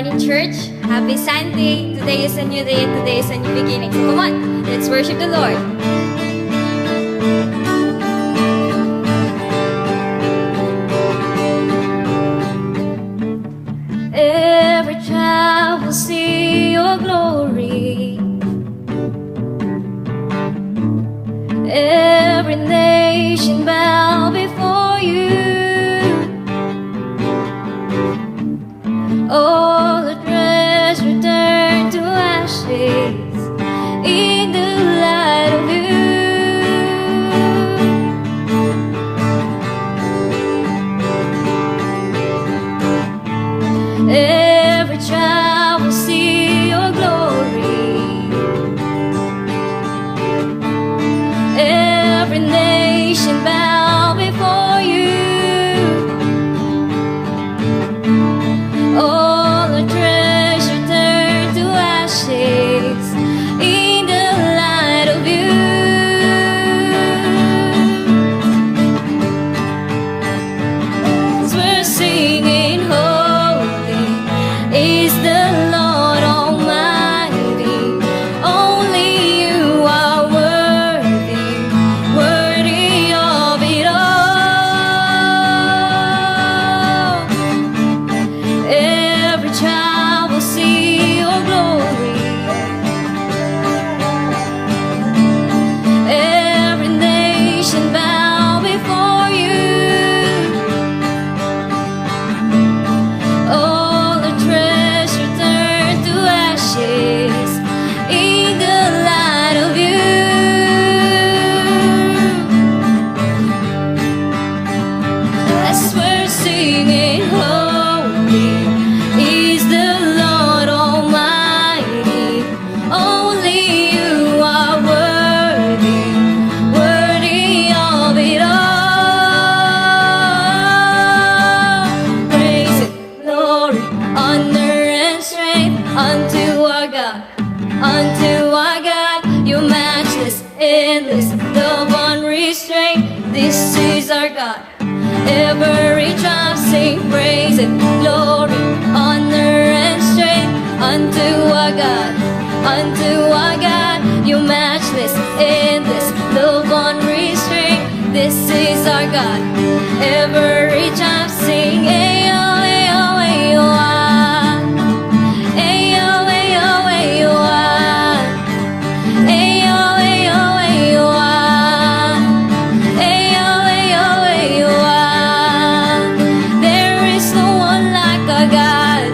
morning, church. Happy Sunday. Today is a new day and today is a new beginning. So come on, let's worship the Lord. Every child will see your glory. Every nation bow before you. All the treasure turned to ashes in the light of you. Every child will see your glory. Every nation bow before you. All the treasure turned to ashes in the light of you. 'Cause we're singing holy is the Lord Almighty. Only you are worthy, worthy of it all. Every child will see your glory. Every nation bow before you. All the treasure turned to ashes in the light of you. As we're singing holy is the Lord Almighty. Only you are worthy, worthy of it all. Praise it, glory, honor and strength unto our God, unto our God. You matchless, endless, love unrestrained. This is our God. Every child sing praise and glory, honor and strength unto our God, unto our God. You matchless, endless, love unrestrained. This is our God. Every child sing ayo, ayo, ayo, ah. Ayo, ayo, ayo, ah. Ayo, ayo, ayo, ah. Ayo, ayo, ayo, ah. There is no one like our God.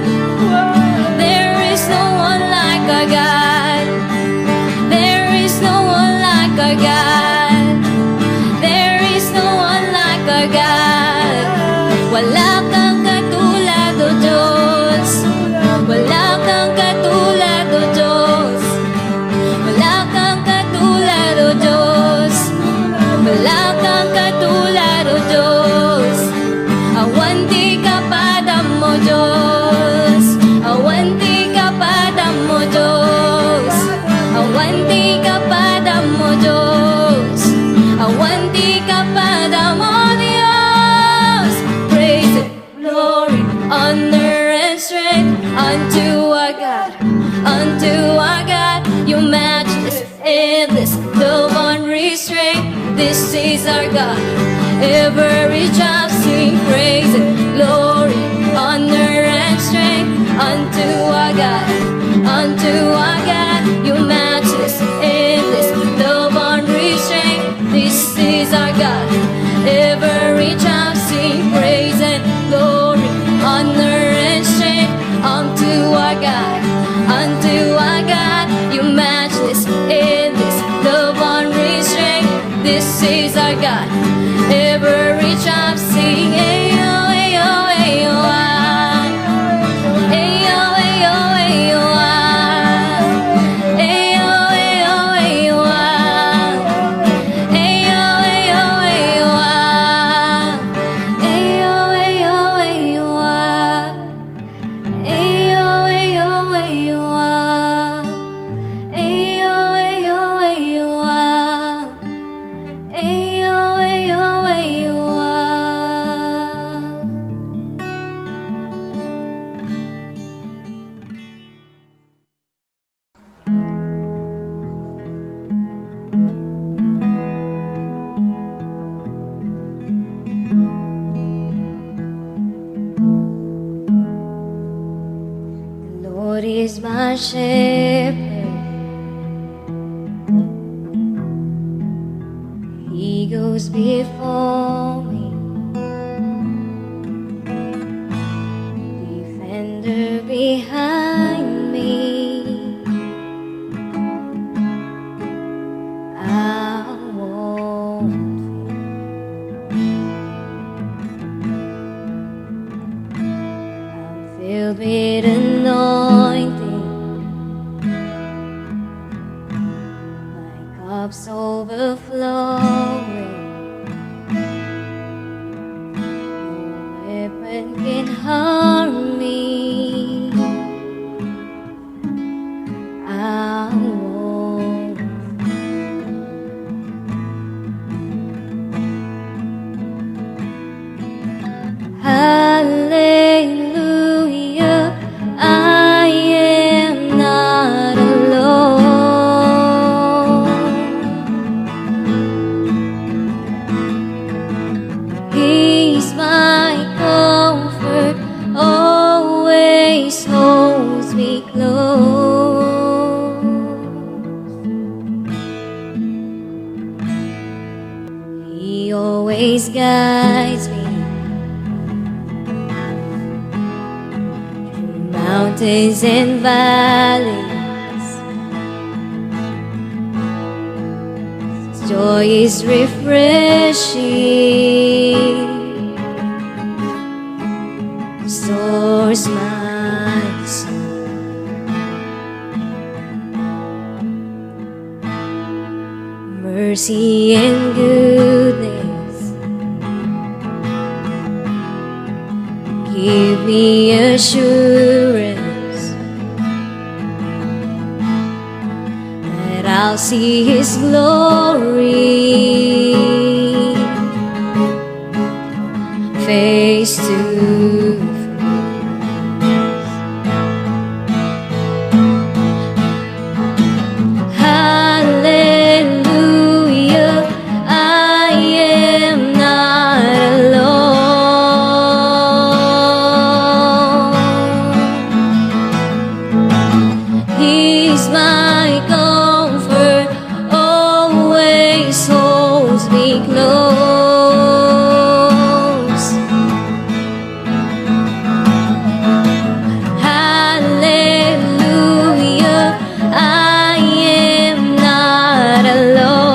There is no one like our God. There is no one like our God. There is no one like our God. Wala kang katulad, O Diyos. Wala kang katulad, O Diyos. Wala kang katulad, O Diyos. Wala kang katulad, O Diyos. Awanti ka padam mo, Diyos. Awanti ka padam mo, Diyos. Awanti ka padam mo, Diyos. Awanti ka padam mo, Diyos. Praise it, glory, honor and strength unto our God, unto our God. You matchless, endless, love unrestrained. This is our God. Every child sing praise and glory, honor and strength unto our God, unto our God. You matchless, endless, love unrestrained. This is our God. Every child sing praise and glory, honor and strength unto our God, unto our God. You matchless, endless, love unrestrained. This is our God. Every child sing ayo, ayo, ayo, ah. Ayo, ayo, ayo, ah. Ayo, ayo, ayo, ah. Ayo, ayo, ayo, ah. Ayo, ayo, ayo, ah. Ayo, ayo, ayo, ah. Ayo, ayo, ayo, ah. Ayo, ayo, ayo, ah. shepherd. He goes before me, defender behind me. I won't fear. I'm filled with anointing, my cup's overflowing. No weapon can harm me. I won't. Hallelujah, I am not alone. He's my comfort, always holds me close. He always guides me through mountains and valleys. His joy is refreshing, restores my soul. Mercy and goodness give me assurance that I'll see His glory face to He's my comfort, always holds me close. Hallelujah, I am not alone.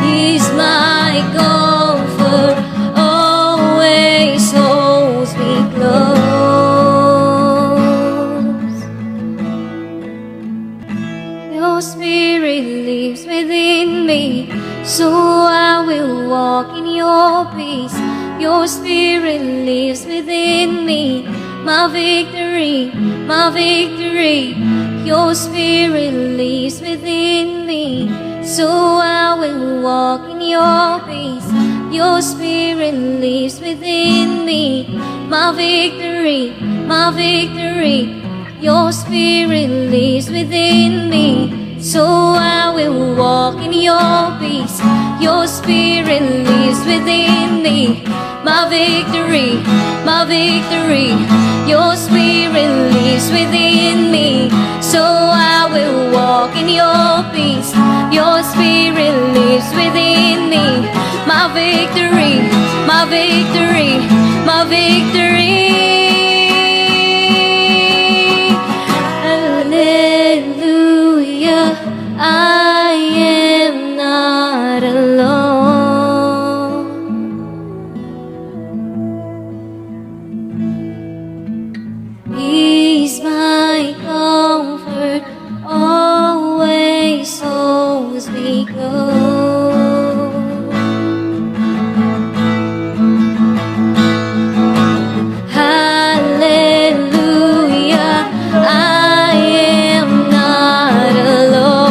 He's my comfort, always holds me close. Your spirit lives within me, so I will walk in your peace. Your spirit lives within me, my victory, my victory. Your spirit lives within me, so I will walk in your peace. Your spirit lives within me, my victory, my victory. Your spirit lives within me, so I will walk in your peace. Your spirit lives within me, my victory, my victory. Your spirit lives within me, so I will walk in your peace. Your spirit lives within me, my victory, my victory, my victory. Hallelujah, I am not alone. He's my comfort, always holds me close. Hallelujah, I am not alone.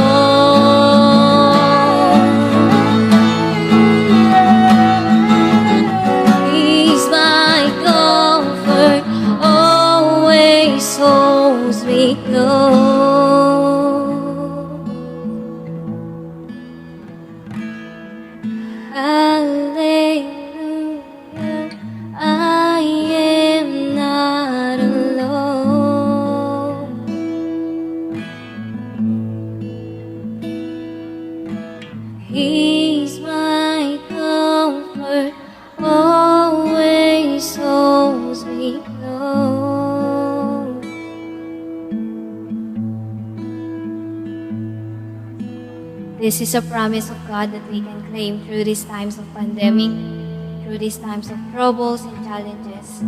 He's my comfort, always holds me close. Hallelujah, This is a promise of God that we can claim through these times of pandemic, through these times of troubles and challenges.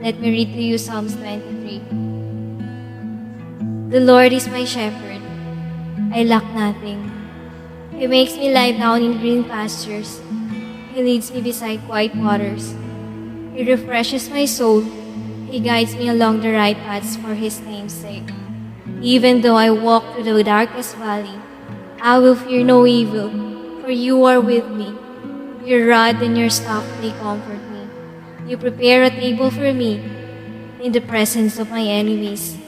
Let me read to you Psalms 23. The Lord is my shepherd. I lack nothing. He makes me lie down in green pastures. He leads me beside quiet waters. He refreshes my soul. He guides me along the right paths for His name's sake. Even though I walk through the darkest valley, I will fear no evil, for you are with me. Your rod and your staff, they comfort me. You prepare a table for me in the presence of my enemies.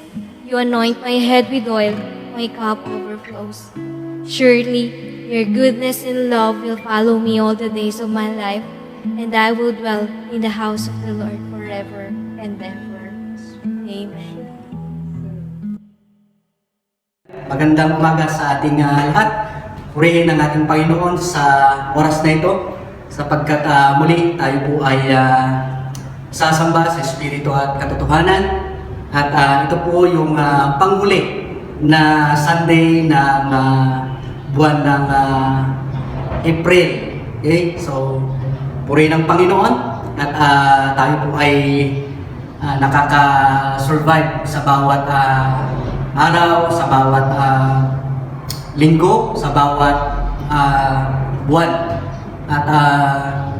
You anoint my head with oil, my cup overflows. Surely, your goodness and love will follow me all the days of my life, and I will dwell in the house of the Lord forever and ever. Amen. Magandang umaga sa ating lahat. Purihin ang ating Panginoon sa oras na ito sapagkat muli tayo po ay sasamba sa Espiritu at katotohanan. At ito po yung panghuli na Sunday ng buwan ng April. Okay? So, purihin ang Panginoon at tayo po ay nakaka-survive sa bawat araw, sa bawat linggo, sa bawat buwan. At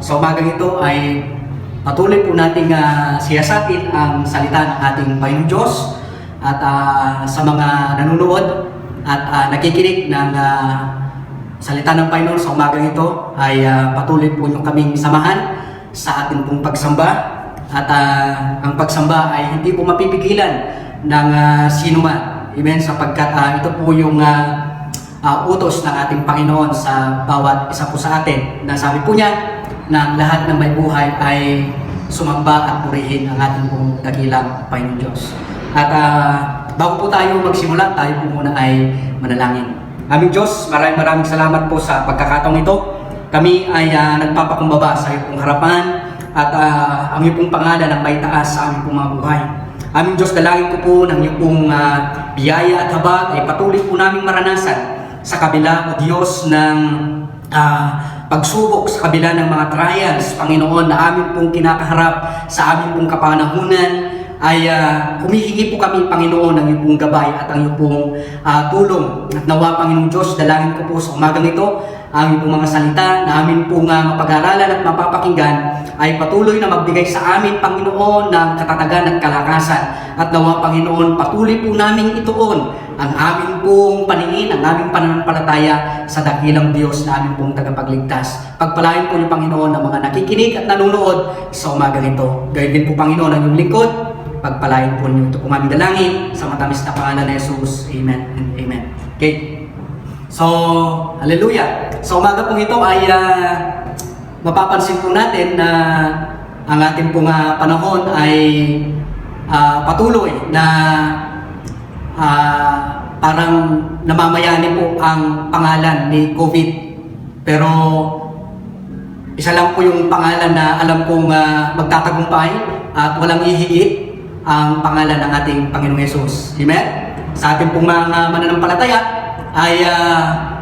sa umagang ito ay patuloy po nating siyasatin ang salita ng ating Panginoon Diyos. At sa mga nanonood at nakikinig ng salita ng Panginoon sa umagang ito ay patuloy po nyo kaming samahan sa ating pong pagsamba. At ang pagsamba ay hindi po mapipigilan ng sino man. Amen, sapagkat ito po yung utos ng ating Panginoon sa bawat isa po sa atin. Na sabi po niya na ang lahat ng may buhay ay sumamba at purihin ang ating pong dakilang Panginoon Diyos. At bago po tayo magsimula, tayo po muna ay manalangin. Aming Diyos, maraming salamat po sa pagkakataong ito. Kami ay nagpapakumbaba sa iyong pong harapan at ang iyong pong pangalan ang may taas sa aming pong mga buhay. Aming Diyos, dalangin ko po ng iyong pong biyaya at habag ay patuloy po namin maranasan sa kabila, O Diyos, ng pagsubok, sa kabila ng mga trials, Panginoon, na amin pong kinakaharap sa amin pong kapanahunan, ay humihingi po kami, Panginoon, ng iyong pong gabay at ang iyong pong tulong. At nawa, Panginoon Diyos, dalangin ko po sa umagang ito, ang iyong pong mga salita na amin pong mapag-aralan at mapapakinggan ay patuloy na magbigay sa amin, Panginoon, ng katatagan at kalakasan. At nawa, Panginoon, patuloy po namin ituon ang aming pong paningin, ang aming pananampalataya sa dakilang Diyos na aming pong tagapagligtas. Pagpalain po niyo, Panginoon, ang mga nakikinig at nanonood sa umagang ito. Gayun din po, Panginoon, ang iyong lingkod. Pagpalain po niyo ito po aming dalangin sa matamis na pangalan ni Jesus. Amen and amen. Okay. So, hallelujah. Sa umaga pong ito ay mapapansin po natin na ang ating pong panahon ay patuloy na parang namamayani po ang pangalan ni COVID. Pero isa lang po yung pangalan na alam kong magtatagumpay at walang ihigit ang pangalan ng ating Panginoong Yesus. Amen? Sa ating pong mga mananampalataya ay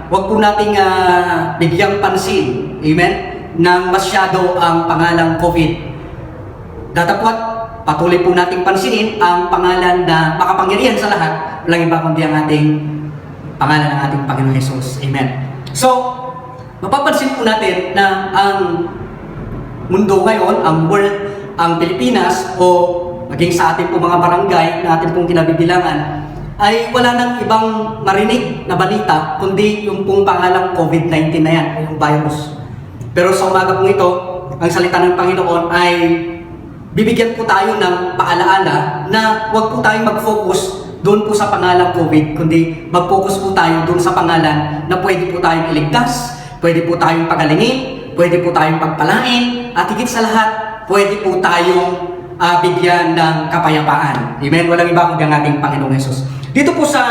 wag po nating bigyang pansin, amen, nang masyado ang pangalang COVID. Datapwat, patuloy po nating pansinin ang pangalan na makapangyarihan sa lahat, walang iba kundi ang ating pangalan ng ating Panginoon Yesus. Amen. So, mapapansin po natin na ang mundo ngayon, ang world, ang Pilipinas, o maging sa ating po mga barangay na ating pong kinabibilangan, ay wala nang ibang marinig na balita kundi yung pong pangalang COVID-19 na yan, yung virus. Pero sa umaga pong ito, ang salita ng Panginoon ay bibigyan po tayo ng paalaala na huwag po tayong mag-focus doon po sa pangalang COVID, kundi mag-focus po tayo doon sa pangalan na pwede po tayong iligtas, pwede po tayong pagalingin, pwede po tayong pagpalain, at higit sa lahat, pwede po tayong bigyan ng kapayapaan. Amen? Walang iba kundi ang ating Panginoong Yesus. Dito po sa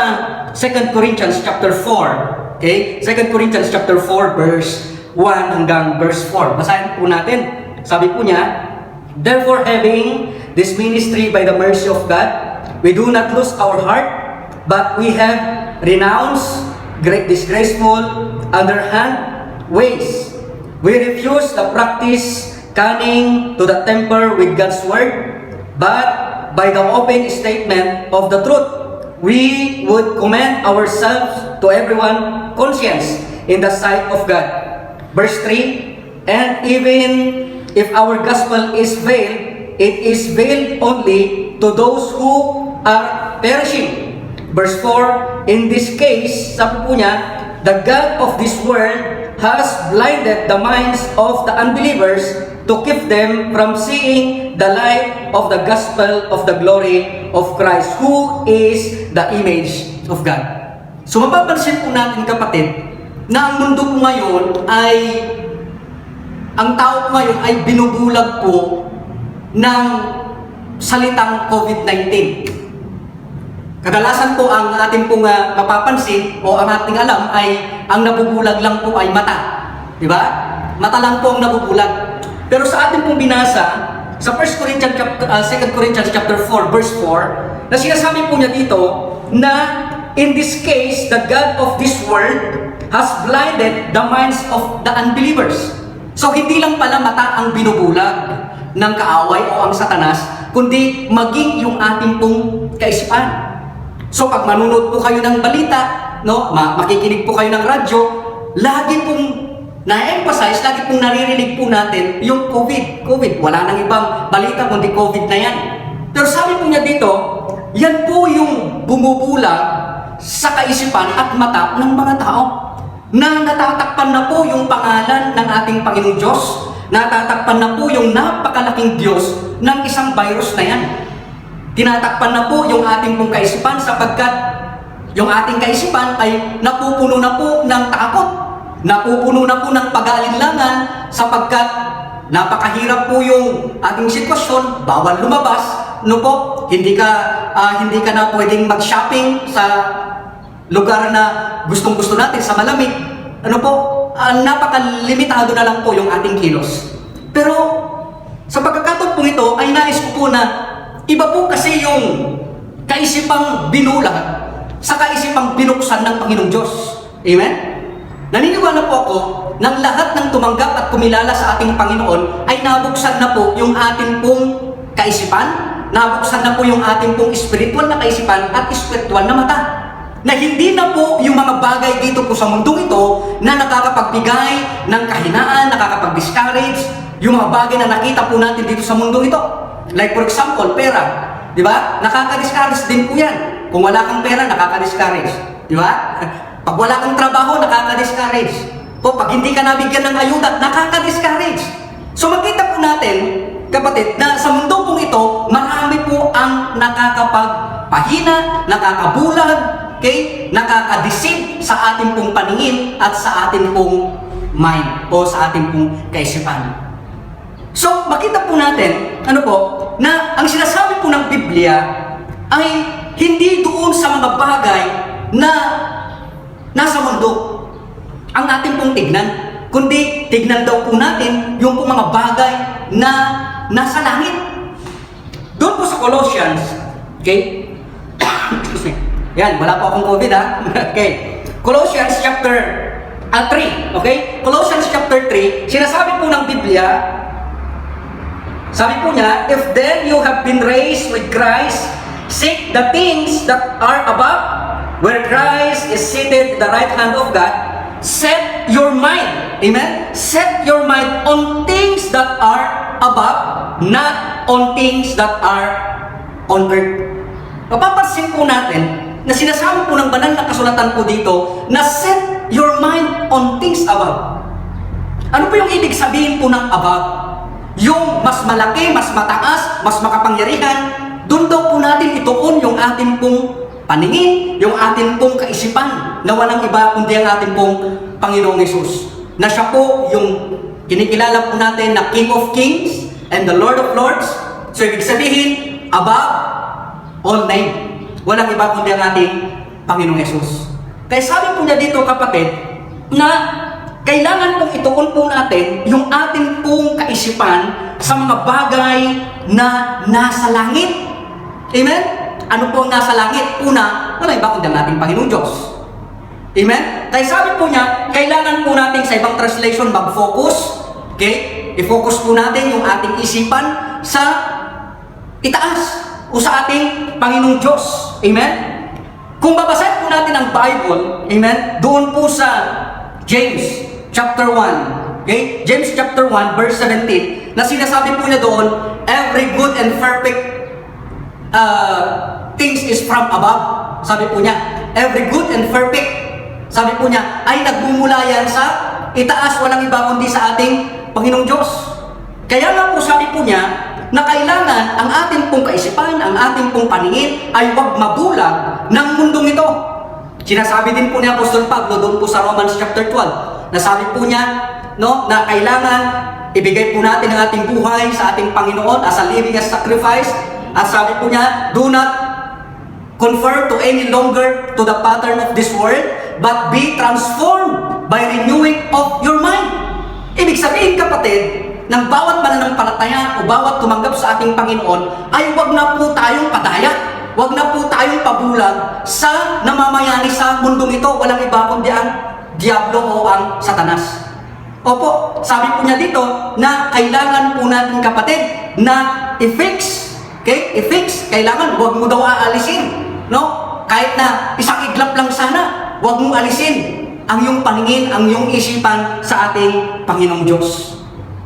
2 Corinthians chapter 4, okay? 2 Corinthians chapter 4 verse 1 hanggang verse 4. Basahin po natin. Sabi po niya, therefore having this ministry by the mercy of God, we do not lose our heart, but we have renounced great disgraceful, underhand ways. We refuse the practice cunning to the temper with God's word, but by the open statement of the truth, we would commend ourselves to everyone conscience in the sight of God. Verse 3, and even if our gospel is veiled, it is veiled only to those who are perishing. Verse 4, in this case, sabi po niya, the God of this world has blinded the minds of the unbelievers to keep them from seeing the light of the gospel of the glory of Christ, who is the image of God. So mapapansin po natin, kapatid, na ang mundo po ngayon ay, ang tao po ngayon ay binubulag po ng salitang COVID-19. Kadalasan po ang ating pong mapapansin o ang ating alam ay ang nabubulag lang po ay mata. Di ba? Mata lang po ang nabubulag. Pero sa ating pong binasa, sa 2 Corinthians chapter 4, verse 4, na sinasabi po niya dito na in this case, the God of this world has blinded the minds of the unbelievers. So hindi lang pala mata ang binubulag ng kaaway o ang satanas, kundi maging yung ating pong kaisipan. So pag manunod po kayo ng balita, no, makikinig po kayo ng radyo, lagi pong na-emphasize, lagi pong naririnig po natin yung COVID. Wala nang ibang balita kundi COVID na yan. Pero sabi po niya dito, yan po yung bumubulag sa kaisipan at mata ng mga tao na natatakpan na po yung pangalan ng ating Panginoong Diyos, natatakpan na po yung napakalaking Diyos ng isang virus na yan. Tinatakpan na po yung ating pong kaisipan sapagkat yung ating kaisipan ay napupuno na po ng takot, napupuno na po ng pag-aalinlangan sapagkat napakahirap po yung ating sitwasyon, bawal lumabas, no po, hindi ka na pwedeng mag-shopping sa lugar na gustong-gusto natin sa malamig, ano po, napakalimitado na lang po yung ating kilos. Pero sa pagkakataon po ito ay nais ko po na iba po kasi yung kaisipang binulag sa kaisipang binuksan ng Panginoong Diyos. Amen? Naniniwala po ako ng lahat ng tumanggap at kumilala sa ating Panginoon ay nabuksan na po yung ating pong kaisipan, nabuksan na po yung ating pong spiritual na kaisipan at spiritual na mata. Na hindi na po yung mga bagay dito po sa mundong ito na nakakapagbigay ng kahinaan, nakakapag-discourage, yung mga bagay na nakita po natin dito sa mundong ito. Like for example, pera. Di ba? Nakaka-discourage din po yan. Kung wala kang pera, nakaka-discourage. Di ba? Pag wala kang trabaho, nakaka-discourage. O pag hindi ka nabigyan ng ayuda, nakaka-discourage. So makita po natin, kapatid, na sa mundo pong ito, marami po ang nakakapagpahina, nakakabulag, okay? Nakaka-deceive sa ating pong paningin at sa ating pong mind o sa ating pong kaisipan. So, makita po natin, na ang sinasabi po ng Biblia ay hindi doon sa mga bagay na nasa mundo ang ating pong tignan, kundi tignan daw po natin yung po mga bagay na nasa langit. Doon po sa Colossians, okay? Excuse me. Yan, wala po akong COVID ha. Okay. Colossians chapter 3, okay? Colossians chapter 3, sinasabi po ng Biblia, sabi po niya, if then you have been raised with Christ, seek the things that are above, where Christ is seated at the right hand of God. Set your mind, amen? Set your mind on things that are above, not on things that are on earth. Mapapansin po natin na sinasabi po ng banal na kasulatan po dito na set your mind on things above. Ano po yung ibig sabihin po ng above? Yung mas malaki, mas mataas, mas makapangyarihan, doon daw po natin ituon yung ating pong paningin, yung ating pong kaisipan na walang iba kundi ang ating pong Panginoong Hesus. Na siya po yung kinikilala po natin na King of Kings and the Lord of Lords. So ibig sabihin, above all name. Walang iba kundi ang ating Panginoong Hesus. Kaya sabi po niya dito, kapatid, na kailangan pong ituon po natin yung ating pong kaisipan sa mga bagay na nasa langit. Amen? Ano po ang nasa langit? Una, wala iba kundi ang ating Panginoong Diyos. Amen? Kaya sabi po niya, kailangan po natin sa ibang translation mag-focus. Okay? I-focus po natin yung ating isipan sa itaas o sa ating Panginoong Diyos. Amen? Kung babasahin po natin ang Bible, amen, doon po sa James chapter 1, okay? James chapter 1 verse 17, na sinasabi po niya doon, every good and perfect things is from above. Sabi po niya, every good and perfect, sabi po niya, ay nagmumula yan sa itaas, walang iba kundi sa ating Panginoong Diyos. Kaya nga po sabi po niya, na kailangan ang ating pong kaisipan, ang ating pong paningin ay huwag mabulag ng mundong ito. Sinasabi din po ni Apostol Pablo doon po sa Romans chapter 12, na sabi po niya, no, na kailangan ibigay po natin ang ating buhay sa ating Panginoon as a living as sacrifice. At sabi po niya, do not conform to any longer to the pattern of this world, but be transformed by renewing of your mind. Ibig sabihin, kapatid, ng bawat mananampalataya o bawat tumanggap sa ating Panginoon ay huwag na po tayong padaya. Huwag na po tayong pabulag sa namamayani sa mundong ito. Walang iba kundi ang Diablo o ang Satanas. Opo, sabi po niya dito na kailangan po natin, kapatid, na i-fix. Okay? I-fix. Kailangan, huwag mo daw aalisin. No? Kahit na isang iglap lang sana, huwag mong alisin ang iyong paningin, ang iyong isipan sa ating Panginoong Diyos.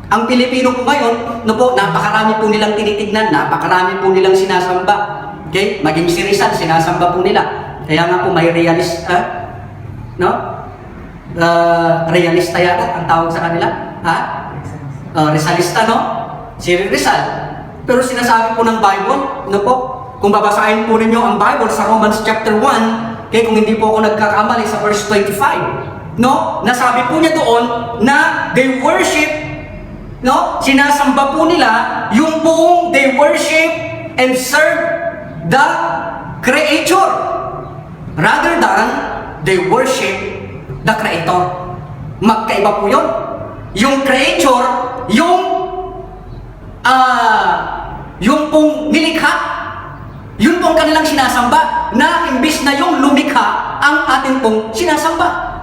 Ang Pilipino po ngayon, no po, napakarami po nilang tinitignan, napakarami po nilang sinasamba. Okay? Maging si Rizal, sinasamba po nila. Kaya nga po may realista, no? Realista yata ang tawag sa kanila. Ha? Rizalista, no? Si Rizal. Pero sinasabi po ng Bible, no po, kung babasahin po ninyo ang Bible sa Romans chapter 1, kung hindi po ako nagkakamali sa verse 25, no? Nasabi po niya doon na they worship, no? Sinasamba po nila yung buong they worship and serve the Creator rather than they worship the Creator. Magkaiba po yun. Yung Creator, yung pong nilikha, yun pong kanilang sinasamba, na imbis na yung lumikha ang ating pong sinasamba.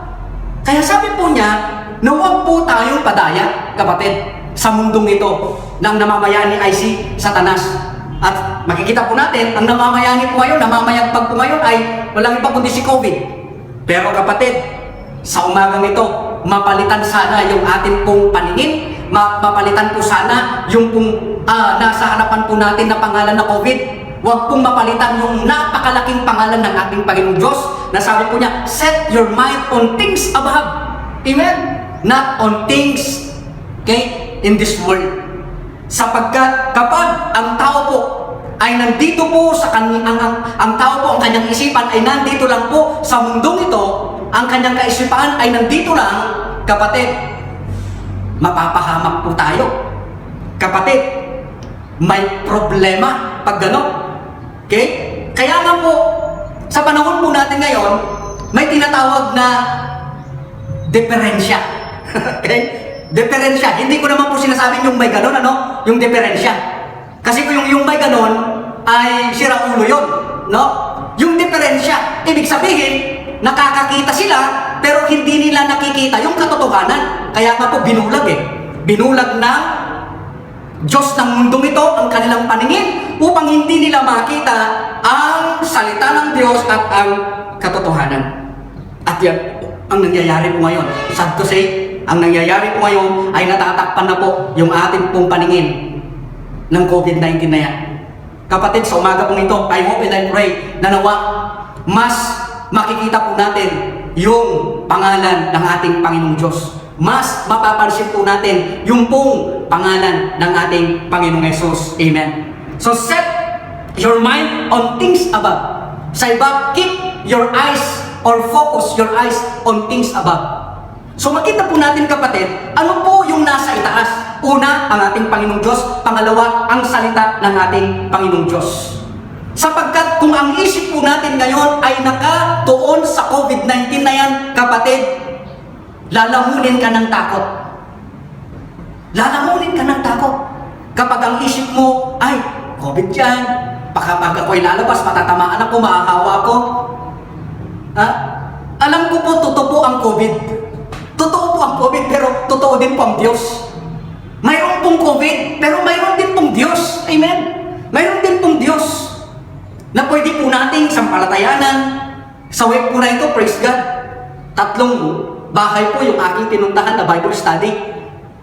Kaya sabi po niya, na huwag po tayong padaya, kapatid, sa mundong ito, ng namamayani ay si Satanas. At makikita po natin, ang namamayani po ngayon, namamayagpag po ngayon ay walang iba kundi si COVID. Pero kapatid, sa umagang ito, mapalitan sana yung ating pong paningin, mapalitan po sana yung pong nasa harapan po natin na pangalan na COVID. Huwag pong mapalitan yung napakalaking pangalan ng ating Panginoong Diyos na sabi po niya, set your mind on things above. Amen? Not on things, okay, in this world. Sapagkat kapag ang tao po ay nandito po sa ang tao po, ang kanyang isipan ay nandito lang po sa mundong ito, ang kanyang kaisipan ay nandito lang, kapatid, mapapahamak po tayo. Kapatid, may problema pag gano'n. Okay? Kaya nga po, sa panahon po natin ngayon, may tinatawag na diferensya. Okay? Diferensya. Hindi ko naman po sinasabing yung may gano'n, ano? Yung diferensya. Kasi kung yung may gano'n, ay sira ulo yun. No? Yung diferensya, ibig sabihin, nakakakita sila, pero hindi nila nakikita yung katotohanan. Kaya nga po, binulag eh. Binulag ng Diyos ng mundong ito ang kanilang paningin upang hindi nila makita ang salita ng Diyos at ang katotohanan. At yan ang nangyayari po ngayon. Sad to say, ang nangyayari po ngayon ay natatakpan na po yung ating pong paningin ng COVID-19 na yan. Kapatid, sa umaga pong ito, I hope and I pray na nawa mas makikita po natin yung pangalan ng ating Panginoong Diyos. Mas mapapansin po natin yung pong pangalan ng ating Panginoong Yesus. Amen. So set your mind on things above. Sa iba, keep your eyes or focus your eyes on things above. So makita po natin, kapatid, ano po yung nasa itaas? Una, ang ating Panginoong Diyos. Pangalawa, ang salita ng ating Panginoong Diyos. Sapagkat kung ang isip po natin ngayon ay nakatuon sa COVID-19 na yan, kapatid, lalamunin ka ng takot. Lalamunin ka ng takot. Kapag ang isip mo, ay, COVID yan, baka pag ako'y lalabas, matatamaan ako, maahawa ako. Ha? Alam ko po, totoo po ang COVID. Totoo po ang COVID, pero totoo din po ang Diyos. Mayroon pong COVID, pero mayroon din pong Diyos. Amen? Mayroon din pong Diyos na pwede po nating sampalatayanan. Sa week po na ito, praise God, 3 bahay po yung aking pinuntahan na Bible study.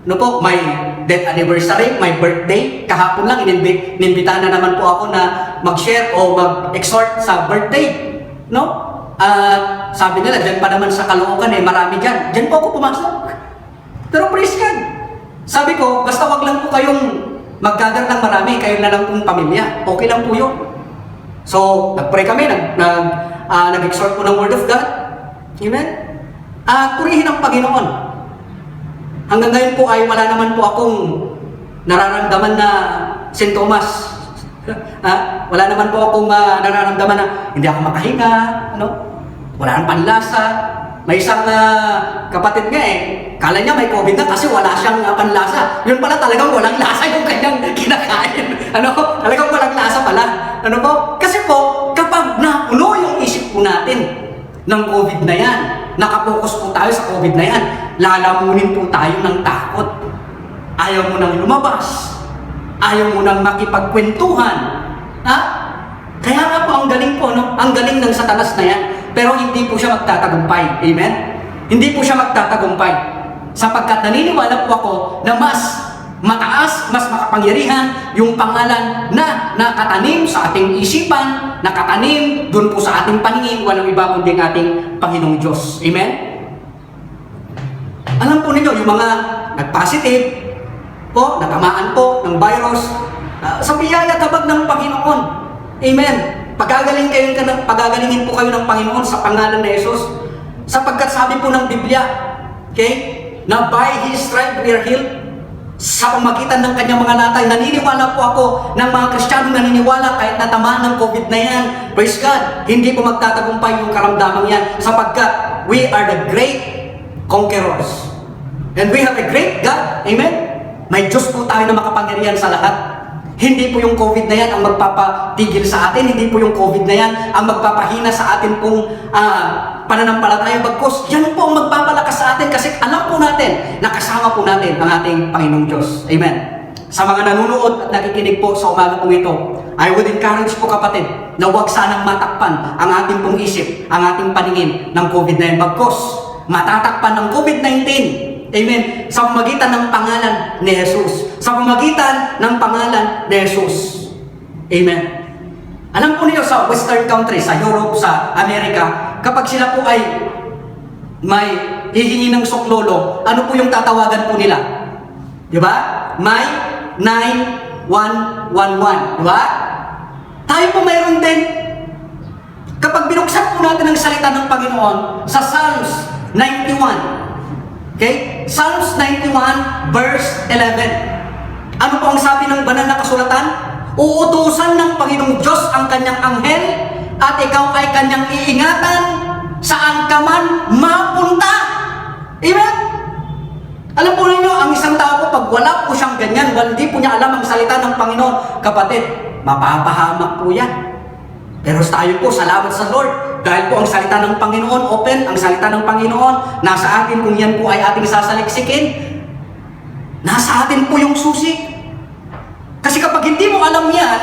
No po, may death anniversary, may birthday. Kahapon lang, inimbitahan na naman po ako na mag-share o mag-exhort sa birthday. No? Sabi nila, dyan pa naman sa Caloocan, marami dyan. Dyan po ako pumasok. Pero praise God. Sabi ko, basta wag lang po kayong maggagar ng marami, kayo na lang pong pamilya. Okay lang po yun. So, nag-pray kami, nag-exhort po ng Word of God. Amen? Purihin ang Panginoon. Hanggang ngayon po ay wala naman po akong nararamdaman na sintomas. Wala naman po akong nararamdaman na hindi ako makahinga, wala nang panlasa. May isang kapatid nga kala niya may COVID na kasi wala siyang panlasa. Yun pala talagang walang lasa yung kanyang kinakain. Talagang walang lasa pala. Kasi po, kapag napuno yung isip po natin ng COVID na yan, nakapokus po tayo sa COVID na yan, lalamunin po tayo ng takot. Ayaw mo nang lumabas. Ayaw mo nang makipagkwentuhan. Kaya nga po ang galing po, ang galing ng Satanas na yan. Pero hindi po siya magtatagumpay. Amen? Hindi po siya magtatagumpay. Sapagkat naniniwala po ako na mas mataas, mas makapangyarihan yung pangalan na nakatanim sa ating isipan, nakatanim dun po sa ating paningin, walang iba kundi ating Panginoong Diyos. Amen? Alam po ninyo, yung mga nag-positive po, natamaan po ng virus, sa biyaya tabag ng Panginoon. Amen? Pagagalingin po kayo ng Panginoon sa pangalan ni Jesus. Sapagkat sabi po ng Biblia, na by His stripe we are healed. Sa pamagitan ng kanyang mga latay, naniniwala po ako ng mga Kristiyano naniniwala kahit natamaan ng COVID na yan. Praise God, hindi po magtatagumpay yung karamdamang yan sapagkat we are the great conquerors. And we have a great God. Amen? May Diyos po tayo na makapangyarihan sa lahat. Hindi po yung COVID na yan ang magpapatigil sa atin. Hindi po yung COVID na yan ang magpapahina sa atin pong pananampalataya. Bagkus, yan po ang magpapalakas sa atin kasi alam po natin na kasama po natin ang ating Panginoong Diyos. Amen. Sa mga nanonood at nakikinig po sa umaga pong ito, I would encourage po kapatid na huwag sanang matakpan ang ating pong isip, ang ating paningin ng COVID na yan. Bagkus, matatakpan ng COVID-19. Amen. Sa pamagitan ng pangalan ni Jesus. Sa pamagitan ng pangalan ni Jesus. Amen. Alam po niyo sa Western countries, sa Europe, sa Amerika, kapag sila po ay may hihingi ng suklolo, ano po yung tatawagan po nila? Di ba? May 9111. Di ba? Tayo po mayroon din. Kapag binuksan po natin ang salita ng Panginoon sa Psalms 91, Psalms 91 verse 11. Ano po ang sabi ng banal na kasulatan? Uutusan ng Panginoong Diyos ang kanyang anghel at ikaw ay kanyang iingatan saan ka man mapunta. Amen? Alam po ninyo, ang isang tao po pag wala po siyang ganyan, hindi po niya alam ang salita ng Panginoon, kapatid, mapapahamak po yan. Pero tayo po, salamat sa Lord. Dahil po ang salita ng Panginoon, open, ang salita ng Panginoon, nasa atin kung yan po ay ating sasaliksikin. Nasa atin po yung susi. Kasi kapag hindi mo alam yan,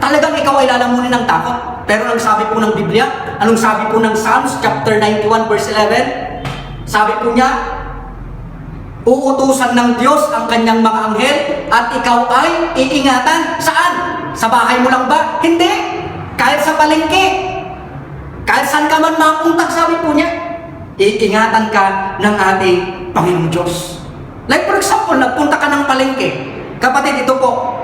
talagang ikaw ay lalamunin ng takot. Pero ang sabi po ng Biblia, anong sabi po ng Psalms chapter 91 verse 11? Sabi po niya, uutusan ng Diyos ang kanyang mga anghel at ikaw ay iingatan. Saan? Sa bahay mo lang ba? Hindi. Kahit sa palengke. Kahit saan ka man mapunta, sabi po niya, iingatan ka ng ating Panginoong Diyos. Like for example, nagpunta ka ng palengke. Kapatid, ito po,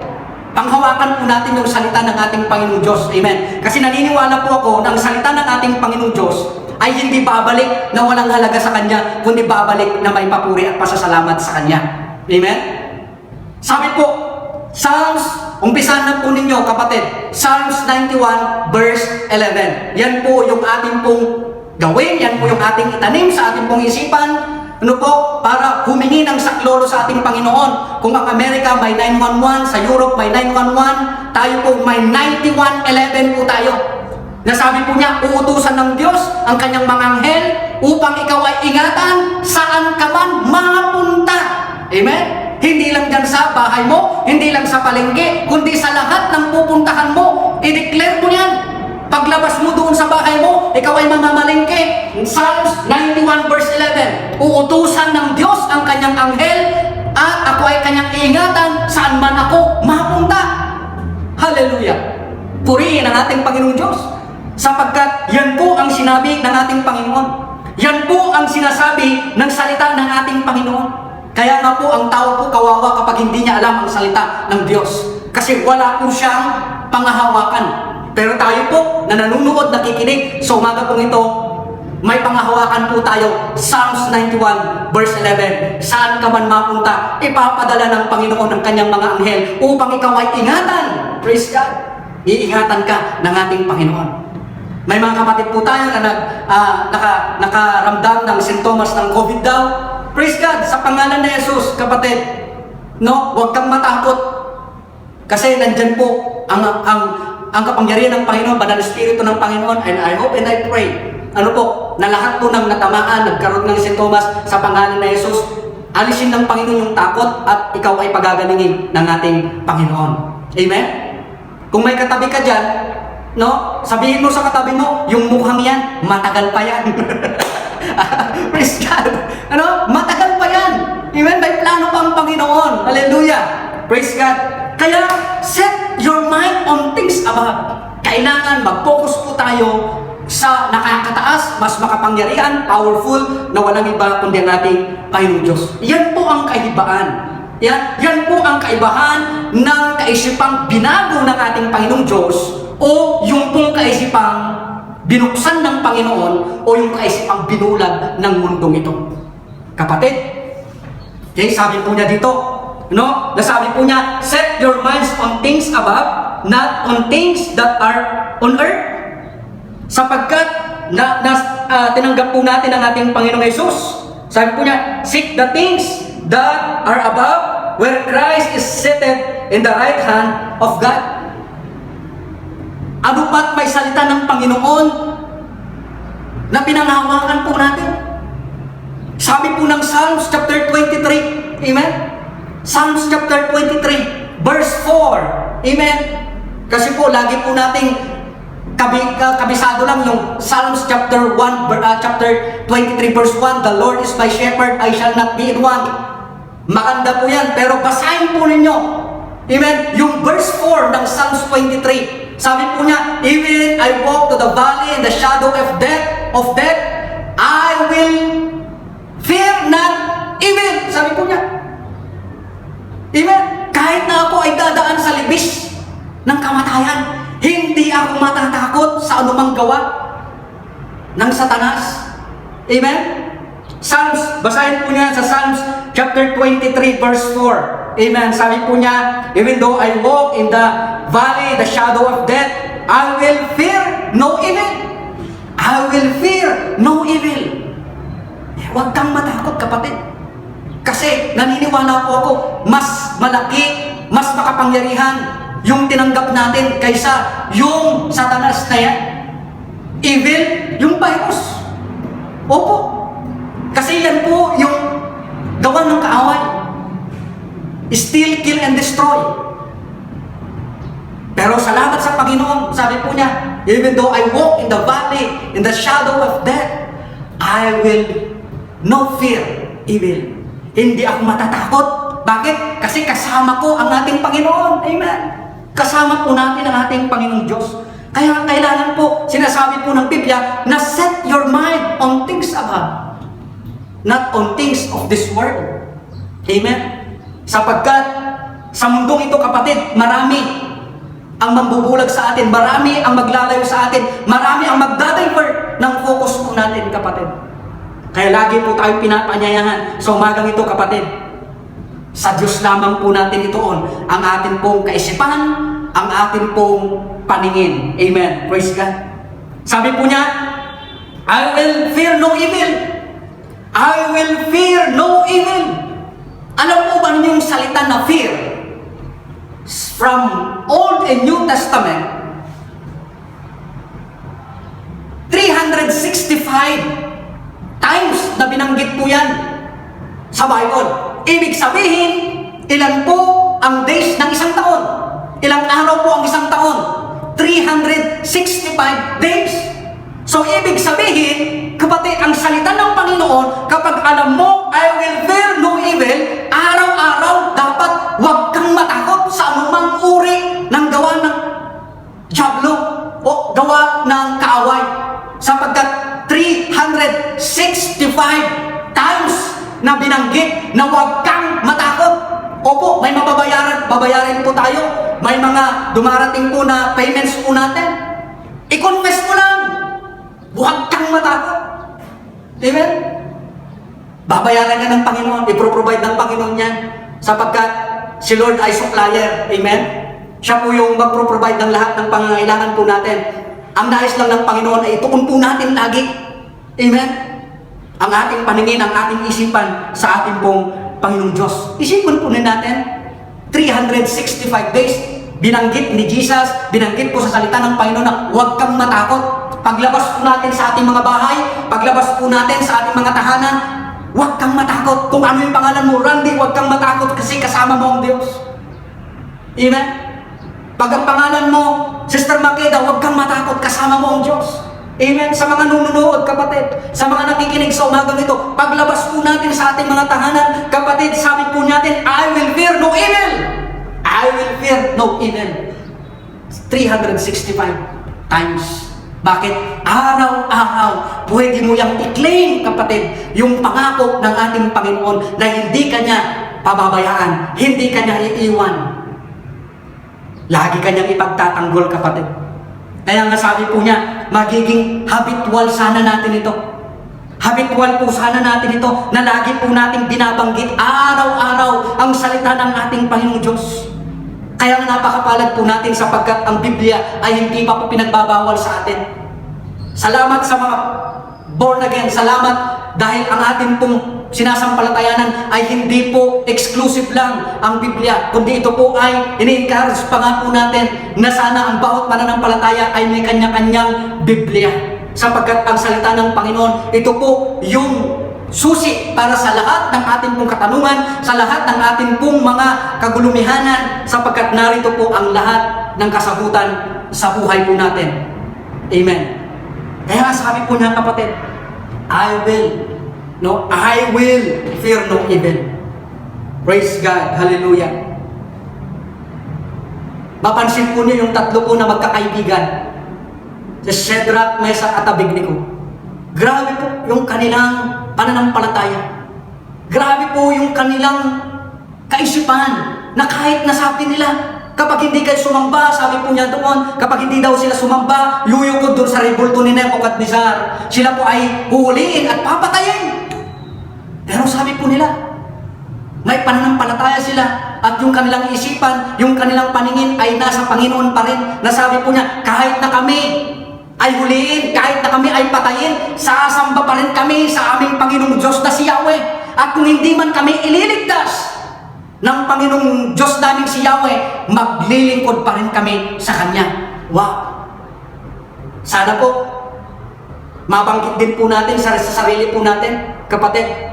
panghawakan po natin yung salita ng ating Panginoong Diyos. Amen. Kasi naniniwala po ako na ang salita ng ating Panginoong Diyos ay hindi babalik na walang halaga sa Kanya, kundi babalik na may papuri at pasasalamat sa Kanya. Amen? Sabi po, Psalms, umpisahan na po ninyo kapatid, Psalms 91 verse 11. Yan po yung ating pong gawin, yan po yung ating itanim sa ating pong isipan, para humingi ng saklolo sa ating Panginoon. Kung ang Amerika may 911, sa Europe may 911, tayo po may 9111 po tayo. Nasabi po niya, uutusan ng Diyos ang kanyang mga anghel upang ikaw ay ingatan saan ka man mapunta. Amen? Hindi lang dyan sa bahay mo, hindi lang sa palengke, kundi sa lahat ng pupuntahan mo. I-declare mo yan. Paglabas mo doon sa bahay mo, ikaw ay mamamalengke. Psalms 91 verse 11, uutusan ng Diyos ang kanyang anghel at ako ay kanyang ingatan saan man ako mapunta. Hallelujah! Purihin ang ating Panginoong Diyos. Sapagkat yan po ang sinabi ng ating Panginoon. Yan po ang sinasabi ng salita ng ating Panginoon. Kaya nga po ang tao po kawawa kapag hindi niya alam ang salita ng Diyos. Kasi wala po siyang pangahawakan. Pero tayo po na nanunood, nakikinig sa umaga pong ito, may pangahawakan po tayo. Psalms 91 verse 11, saan ka man mapunta, ipapadala ng Panginoon ng kanyang mga anghel upang ikaw ay ingatan. Praise God! Iingatan ka ng ating Panginoon. May mga kapatid po tayo na nakaramdam ng sintomas ng COVID daw. Praise God! Sa pangalan ni Jesus, kapatid, no, huwag kang matakot. Kasi nandyan po ang kapangyarihan ng Panginoon, Banal Espiritu ng Panginoon, and I hope and I pray, ano po, na lahat po ng natamaan, nagkaroon ng sintomas sa pangalan ni Jesus, alisin ng Panginoon yung takot at ikaw ay pagagalingin ng ating Panginoon. Amen? Kung may katabi ka dyan, no, sabihin mo sa katabi mo, yung mukhang yan, matagal pa yan. Praise God! Ano? Matagal pa yan. Amen? May plano pa ang Panginoon. Hallelujah! Praise God! Kaya, set your mind on things above. Kailangan mag-focus po tayo sa nakakataas, mas makapangyarihan, powerful, na walang iba kundi ang ating Panginoong Diyos. Yan po ang kahibaan. Yan po ang kaibahan ng kaisipang binago ng ating Panginoong Diyos o yung pong kaisipang binuksan ng Panginoon o yung kaisipang binulag ng mundong ito. Kapatid, okay, sabi po niya dito, no? Nasabi po niya, set your minds on things above, not on things that are on earth. Sapagkat tinanggap po natin ang ating Panginoong Jesus. Sabi po niya, seek the things that are above, where Christ is seated in the right hand of God. Ano pa't may salita ng Panginoon na pinanghawakan po natin? Sabi po ng Psalms chapter 23, amen? Psalms chapter 23, verse 4, amen? Kasi po, lagi po nating kabisado lang yung Psalms chapter 23 verse 1, the Lord is my shepherd, I shall not be in want. Maganda po yan, pero basahin po ninyo, amen, yung verse 4 ng Psalms 23. Sabi po niya, even I walk to the valley in the shadow of death, I will fear not evil. Sabi po niya, amen, kahit na ako ay dadaan sa libis ng kamatayan, hindi ako matatakot sa anumang gawa ng Satanas. Amen? Psalms, basahin po niya sa Psalms chapter 23 verse 4. Amen. Sabi po niya, even though I walk in the valley, the shadow of death, I will fear no evil. I will fear no evil. Huwag kang matakot, kapatid. Kasi naniniwala po ako, mas malaki, mas makapangyarihan yung tinanggap natin kaysa yung Satanas na yan. Evil, yung virus. Opo. Kasi yan po yung gawa ng kaaway. Steal, kill, and destroy. Pero salamat sa Panginoon, sabi po niya, even though I walk in the valley, in the shadow of death, I will no fear evil. Hindi ako matatakot. Bakit? Kasi kasama ko ang ating Panginoon. Amen. Kasama po natin ang ating Panginoong Diyos. Kaya kailangan po, sinasabi po ng Biblia, na set your mind on things above, not on things of this world. Amen? Sapagkat sa mundong ito, kapatid, marami ang mambubulag sa atin, marami ang maglalayo sa atin, marami ang magdadivert ng focus po natin, kapatid. Kaya lagi po tayo pinapanyayahan sa umagang ito, kapatid. Sa Diyos lamang po natin itoon ang atin pong kaisipan, ang atin pong paningin. Amen. Praise God. Sabi po niya, I will fear no evil. I will fear no evil. Alam mo ba yung salita na fear? From Old and New Testament, 365 times na binanggit po yan sa Bible. Ibig sabihin, ilan po ang days ng isang taon? Ilang araw po ang isang taon? 365 days. So, ibig sabihin, kapatid, ang salita ng Panginoon, kapag alam mo, I will fear no evil, araw-araw, dapat huwag kang matakot sa anumang uri ng gawa ng diablo o gawa ng kaaway. Sapagkat 365 times na binanggit na huwag kang matakot. Opo, may babayaran po tayo. May mga dumarating po na payments po natin. I-confess mo lang. Huwag kang matakot. Amen? Babayaran niya ng Panginoon. I-provide ng Panginoon yan. Sapagkat si Lord ay supplier. Amen? Siya po yung mag-provide ng lahat ng pangangailangan po natin. Ang nais lang ng Panginoon ay ituon po natin lagi. Amen? Ang ating paningin, ang ating isipan sa ating pong Panginoong Diyos. Isipin po natin, 365 days, binanggit ni Jesus, binanggit po sa salita ng Panginoon na huwag kang matakot. Paglabas po natin sa ating mga bahay, paglabas po natin sa ating mga tahanan, huwag kang matakot. Kung ano yung pangalan mo, Randy, huwag kang matakot kasi kasama mo ang Diyos. Amen? Pag ang pangalan mo, Sister Makeda, huwag kang matakot, kasama mo ang Diyos. Amen? Sa mga nununood, kapatid, sa mga nakikinig sa umagang ito, paglabas po natin sa ating mga tahanan, kapatid, sabi po natin, I will fear no evil. I will fear no evil. 365 times. Bakit? Araw-araw, pwede mo yung i-claim, kapatid, yung pangako ng ating Panginoon na hindi ka niya pababayaan, hindi ka niya iiwan. Lagi ka niyang ipagtatanggol, kapatid. Kaya nga sabi po niya, magiging habitual sana natin ito. Habitual po sana natin ito na lagi po nating binabanggit araw-araw ang salita ng ating Panginoong Diyos. Kaya nga napakapalad po natin sapagkat ang Biblia ay hindi pa po pinagbabawal sa atin. Salamat sa mga born again. Salamat dahil ang ating pong sinasampalatayanan ay hindi po exclusive lang ang Biblia, kundi ito po ay ini-encourage pa nga po natin na sana ang bawat mananampalataya ay may kanya-kanyang Biblia. Sapagkat ang salita ng Panginoon, ito po yung susi para sa lahat ng ating pong katanungan, sa lahat ng ating pong mga kagulumihanan, sapagkat narito po ang lahat ng kasagutan sa buhay po natin. Amen. Kaya sabi po niya, kapatid, I will fear no evil. Praise God. Hallelujah. Mapansin po niyo yung tatlo po na magkakaibigan. Si Shadrach, Meshach at Abednego. Grabe po yung kanilang pananampalataya. Grabe po yung kanilang kaisipan na kahit nasabi nila, kapag hindi kayo sumamba, sabi po niya doon, kapag hindi daw sila sumamba, yuyukod doon sa rebulto ni Nebuchadnezzar. Sila po ay huhuliin at papatayin. Pero sabi po nila, may pananampalataya sila at yung kanilang isipan, yung kanilang paningin ay nasa Panginoon pa rin. Nasabi po niya, kahit na kami ay huliin, kahit na kami ay patayin, sasamba pa rin kami sa aming Panginoong Diyos na si Yahweh. At kung hindi man kami ililigtas ng Panginoong Diyos namin si Yahweh, maglilingkod pa rin kami sa Kanya. Wow! Sana po, mabanggit din po natin sa sarili po natin, kapatid,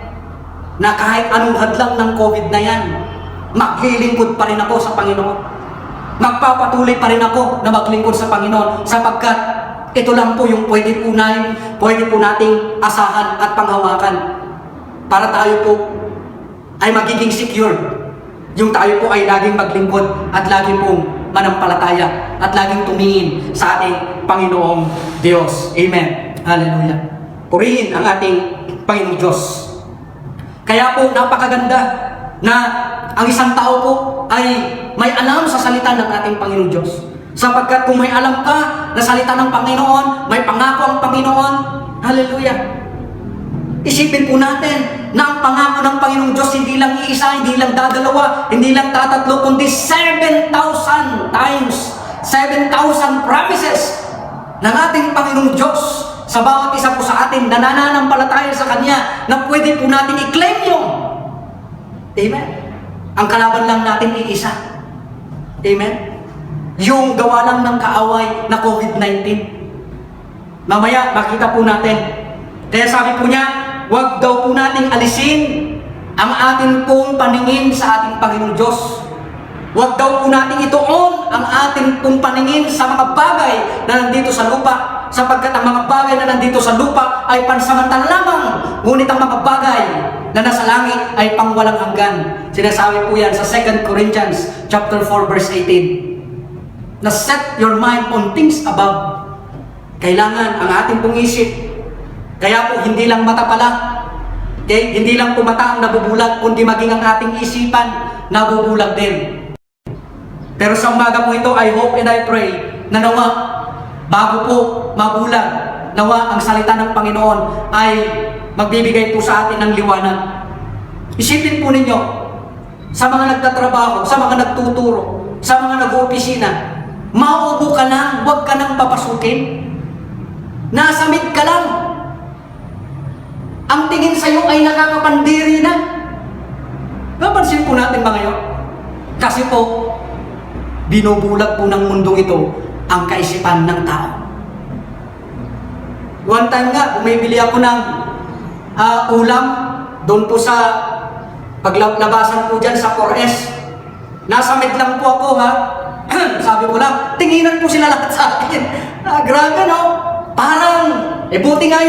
na kahit anong hadlang ng COVID na yan, maglilingkod pa rin ako sa Panginoon. Magpapatuloy pa rin ako na maglingkod sa Panginoon sapagkat ito lang po yung pwede po nating asahan at panghawakan para tayo po ay magiging secure. Yung tayo po ay laging maglingkod at laging pong manampalataya at laging tumingin sa ating Panginoong Diyos. Amen. Hallelujah. Purihin ang ating Panginoong Diyos. Kaya po napakaganda na ang isang tao po ay may alam sa salita ng ating Panginoong Diyos. Sapagkat kung may alam ka na salita ng Panginoon, may pangako ang Panginoon, hallelujah. Isipin po natin na ang pangako ng Panginoong Diyos hindi lang iisa, hindi lang dadalawa, hindi lang tatatlo, kundi 7,000 times, 7,000 promises ng ating Panginoong Diyos sa bawat isa po sa atin na nananampalataya sa Kanya na pwede po natin i-claim yun. Amen? Ang kalaban lang natin iisa. Amen? Yung gawa lang ng kaaway na COVID-19. Mamaya, makita po natin. Kaya sabi po niya, huwag daw po nating alisin ang atin pong paningin sa ating Panginoong Diyos. Huwag daw po nating ituon ang atin pong paningin sa mga bagay na nandito sa lupa, sapagkat ang mga bagay na nandito sa lupa ay pansamantala lamang, ngunit ang mga bagay na nasa langit ay pangwalang hanggan. Sinasabi po yan sa 2 Corinthians chapter 4 verse 18. Na set your mind on things above. Kailangan ang ating pong isip. Kaya po hindi lang mata pala, okay? Hindi lang po mata ang nabubulag, kundi maging ang ating isipan nabubulag din. Pero sa umaga po ito, I hope and I pray na nawa, bago po mabulag, nawa ang salita ng Panginoon ay magbibigay po sa atin ng liwanag. Isipin po ninyo, sa mga nagtatrabaho, sa mga nagtuturo, sa mga nag-oopisina, mauubo ka lang, huwag ka nang papasukin. Nasa mid ka lang. Ang tingin sa iyo ay nakakapandiri na. Napansin po natin ba ngayon? Kasi po, binubulag po ng mundong ito ang kaisipan ng tao. One time nga, bumibili ako ng ulam doon po sa paglabasan po dyan sa 4S. Nasa mid lang po ako, ha? Sabi ko lang, tinginan po sila lahat sa akin. Grabe, no? Parang, buti nga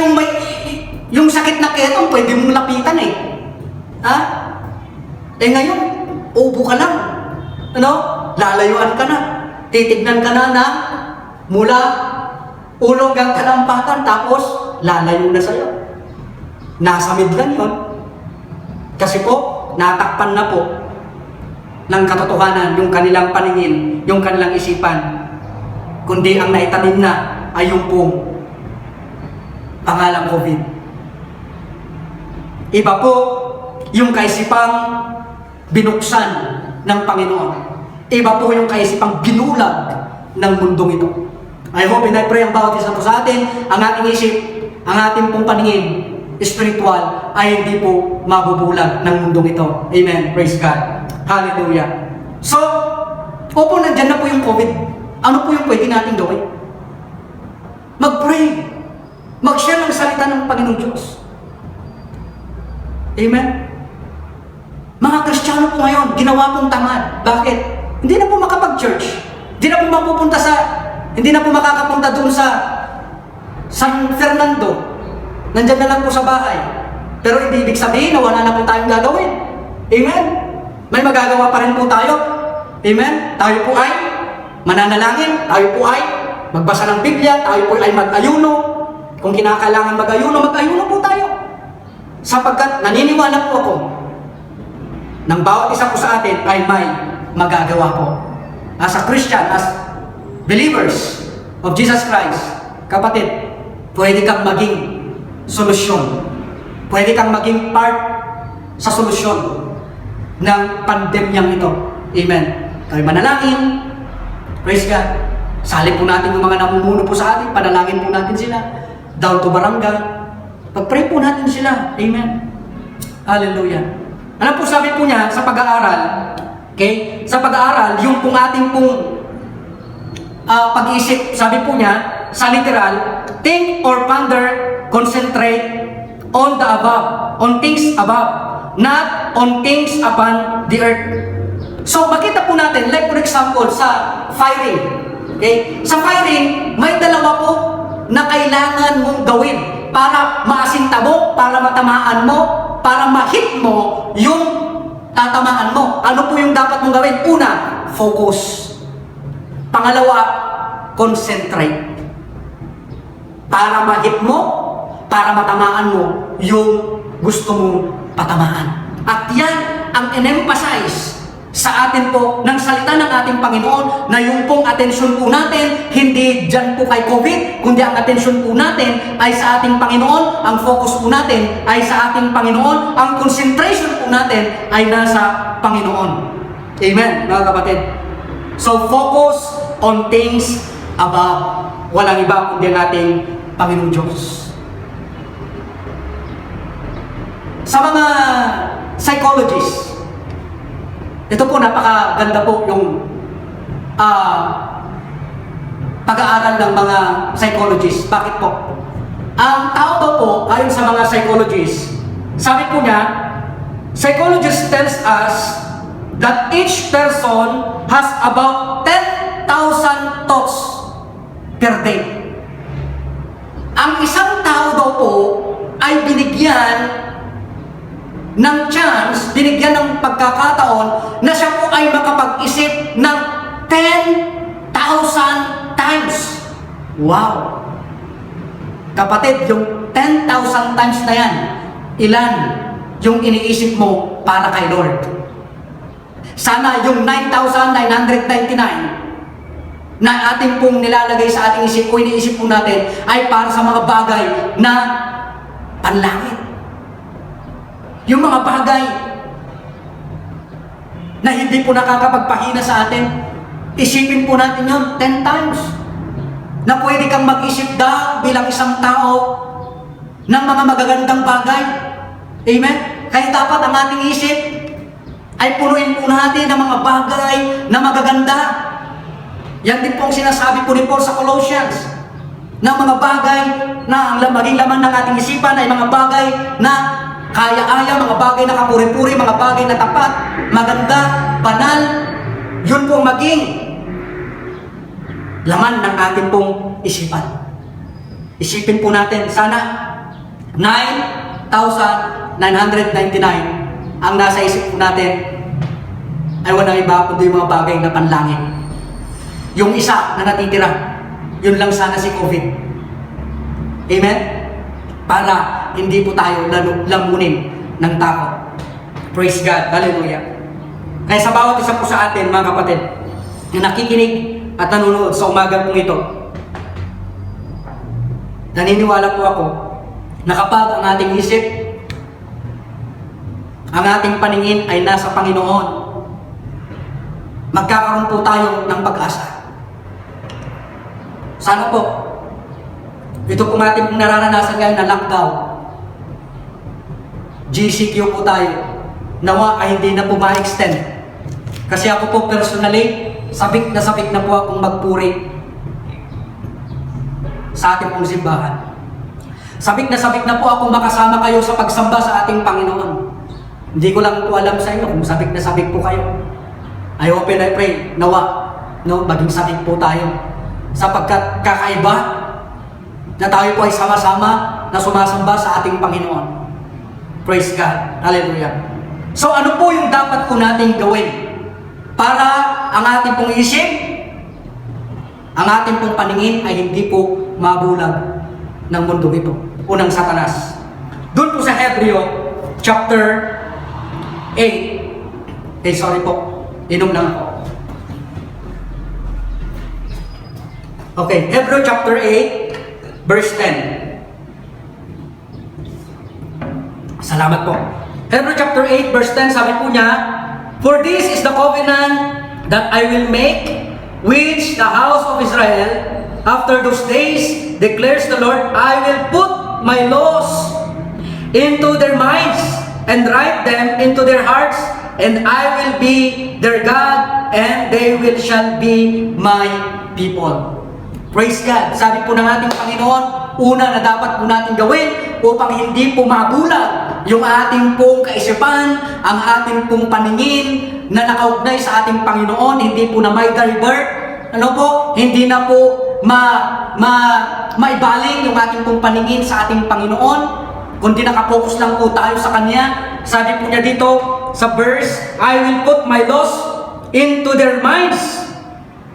yung sakit na ketong, pwede mong lapitan eh. Ha? Ngayon, ubo ka lang. Ano? Lalayuan ka na. Titignan ka na mula ulo hanggang kalampakan, tapos lalayo na sa'yo. Nasa mid lang yun. Kasi po, natakpan na po ng katotohanan yung kanilang paningin, yung kanilang isipan. Kundi ang naitanim na ay yung pong pangalang COVID. Iba po yung kaisipang binuksan ng Panginoon. Iba po yung kaisipang binulag ng mundong ito. I hope and I pray ang bawat isa po sa atin, ang ating isip, ang ating pong paningin, spiritual, ay hindi po mabubulag ng mundong ito. Amen. Praise God. Hallelujah. So, opo, nandyan na po yung COVID. Ano po yung pwede natin gawin? Mag-pray. Mag-share ng salita ng Panginoong Diyos. Amen? Mga Kristiyano po ngayon, ginawa pong tamad. Bakit? Hindi na po makapag-church. Hindi na po hindi na po makakapunta doon sa San Fernando. Nandyan na lang po sa bahay. Pero hindi ibig sabihin na wala na po tayong gagawin. Amen? May magagawa pa rin po tayo. Amen? Tayo po ay mananalangin. Tayo po ay magbasa ng Biblia. Tayo po ay mag-ayuno. Kung kinakailangan mag-ayuno po tayo. Sapagkat naniniwala po ako ng bawat isa po sa atin ay may magagawa po. As a Christian, as believers of Jesus Christ, kapatid, pwede kang maging solusyon. Pwede kang maging part sa solusyon ng pandemyang ito. Amen. Tayo manalangin. Praise God. Salip po natin yung mga namumuno po sa atin. Panalangin po natin sila. Down to barangay. Pag-pray po natin sila. Amen. Hallelujah. Ano po sabi po niya sa pag-aaral? Okay? Sa pag-aaral, yung pong ating pong pag-iisip, sabi po niya, sa literal, think or ponder, concentrate on the above, on things above, not on things upon the earth. So, makita po natin, like for example, sa firing. Okay? Sa firing, may dalawa po na kailangan mong gawin para maasinta mo, para matamaan mo, para ma-hit mo yung tatamaan mo. Ano po yung dapat mong gawin? Una, focus. Pangalawa, concentrate. Para ma-hit mo, para matamaan mo yung gusto mong patamaan. At yan ang in-emphasize sa atin po ng salita ng ating Panginoon na yung pong atensyon po natin hindi dyan po kay COVID, kundi ang atensyon po natin ay sa ating Panginoon, ang focus po natin ay sa ating Panginoon, ang concentration po natin ay nasa Panginoon. Amen, mga kapatid. So focus on things above. Walang iba kundi ang ating Panginoon Diyos. Sa mga psychologists, ito po, napakaganda po yung pag-aaral ng mga psychologists. Bakit po? Ang tao daw po, ayon sa mga psychologists, sabi po niya, psychologist tells us that each person has about 10,000 thoughts per day. Ang isang tao daw po ay binigyan ng chance, binigyan ng pagkakataon na siya po ay makapag-isip ng 10,000 times. Wow! Kapatid, yung 10,000 times na yan, ilan yung iniisip mo para kay Lord? Sana yung 9,999 na ating pong nilalagay sa ating isip o iniisip po natin ay para sa mga bagay na panlangit. Yung mga bagay na hindi po nakakapagpahina sa atin, isipin po natin yun 10 times. Na pwede kang mag-isip daw bilang isang tao ng mga magagandang bagay. Amen? Kaya dapat ang ating isip ay punuin po natin ng mga bagay na magaganda. Yan din pong sinasabi po ni Paul sa Colossians, na mga bagay na ang maging laman ng ating isipan ay mga bagay na kaya-aya, mga bagay na kapuri-puri, mga bagay na tapat, maganda, banal. Yun po maging laman ng ating pong isipan. Isipin po natin, sana 9,999 ang nasa isip po natin ay walang iba kundi yung mga bagay na panlangit. Yung isa na natitira, yun lang sana si COVID. Amen? Para hindi po tayo lamunin ng takot. Praise God. Hallelujah. Kaya sa bawat isa po sa atin, mga kapatid, na nakikinig at nanonood sa umaga pong ito, naniniwala po ako na kapag ang ating isip, ang ating paningin ay nasa Panginoon, magkakaroon po tayo ng pag-asa. Sana po, ito po natin pong nararanasan ngayon na lockdown, GCQ po tayo, nawa ay hindi na po ma-extend. Kasi ako po personally, sabik na po akong magpuri sa ating pong simbahan. Sabik na po akong makasama kayo sa pagsamba sa ating Panginoon. Hindi ko lang po alam sa inyo kung sabik po kayo. I hope and I pray, nawa, maging sabik po tayo. Sapagkat kakaiba na tayo po ay sama-sama na sumasamba sa ating Panginoon. Praise God. Hallelujah. So ano po yung dapat po nating gawin para ang ating pong isip, ang ating pong paningin ay hindi po mabulag ng mundo ito o ng Satanas? Doon po sa Hebreo chapter 8, sorry po, inom lang po. Okay, Hebreo chapter 8, verse 10. Salamat po. Hebreo chapter 8, verse 10, sabi po niya, "For this is the covenant that I will make with the house of Israel after those days, declares the Lord, I will put my laws into their minds and write them into their hearts, and I will be their God, and they shall be my people." Praise God. Sabi po ng ating Panginoon, una na dapat po natin gawin upang hindi po mabulag yung ating pong kaisipan, ang ating pong paningin na nakaugnay sa ating Panginoon, hindi po na may divert, hindi na po maibaling yung ating pong paningin sa ating Panginoon, kundi nakapokus lang po tayo sa Kanya. Sabi po niya dito sa verse, I will put my laws into their minds